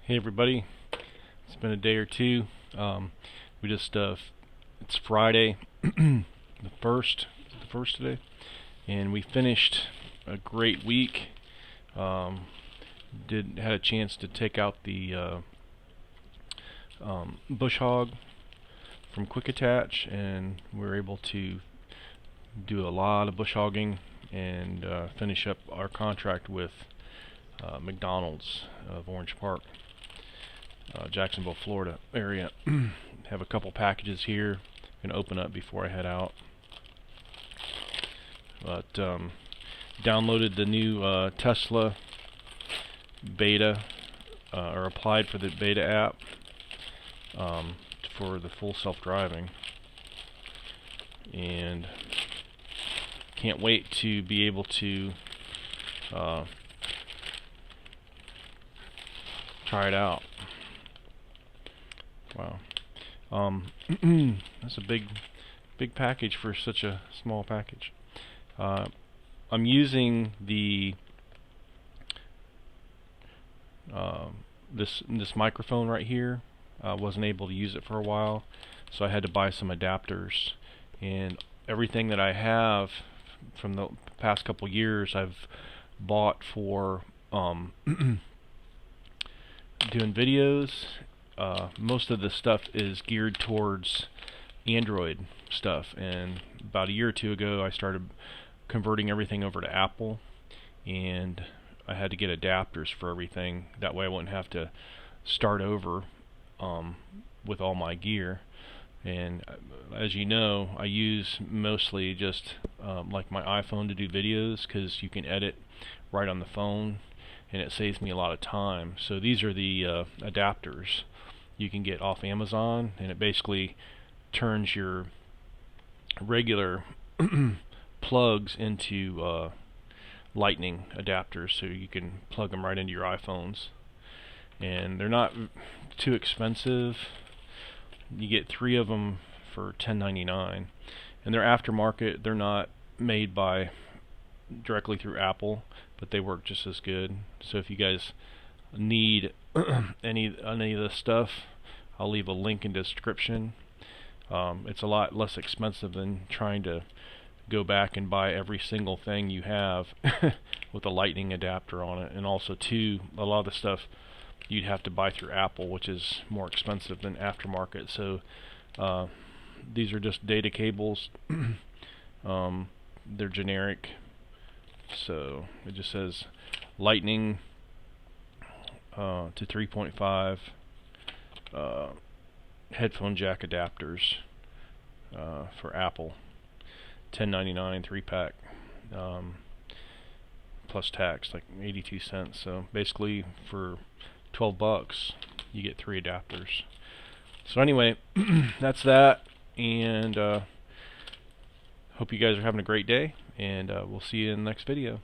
Hey everybody, it's been a day or two. We just it's Friday, the first today, and we finished a great week. Had a chance to take out the bush hog from Quick Attach, and we were able to do a lot of bush hogging and finish up our contract with McDonald's of Orange Park. Jacksonville, Florida area. Have a couple packages here. Gonna open up before I head out. But downloaded the new Tesla beta, or applied for the beta app for the full self-driving, and can't wait to be able to try it out. Wow. That's a big package for such a small package. I'm using the this microphone right here. Wasn't able to use it for a while, so I had to buy some adapters. And everything that I have from the past couple years, I've bought for doing videos. Most of the stuff is geared towards Android stuff, and about a year or two ago I started converting everything over to Apple, and I had to get adapters for everything. That way I wouldn't have to start over with all my gear. And as you know, I use mostly just like my iPhone to do videos, because you can edit right on the phone and it saves me a lot of time. So these are the adapters you can get off Amazon, and it basically turns your regular plugs into lightning adapters, so you can plug them right into your iPhones. And they're not too expensive. You get 3 of them for $10.99, and they're aftermarket. They're not made by directly through Apple, but they work just as good. So if you guys need any of this stuff, I'll leave a link in the description. It's a lot less expensive than trying to go back and buy every single thing you have with a lightning adapter on it. And also too, a lot of the stuff you'd have to buy through Apple, which is more expensive than aftermarket. So these are just data cables. They're generic, so it just says lightning to 3.5 headphone jack adapters for Apple. $10.99 3-pack, plus tax, like 82 cents. So basically for $12 you get 3 adapters. So anyway, that's that, and hope you guys are having a great day, and we'll see you in the next video.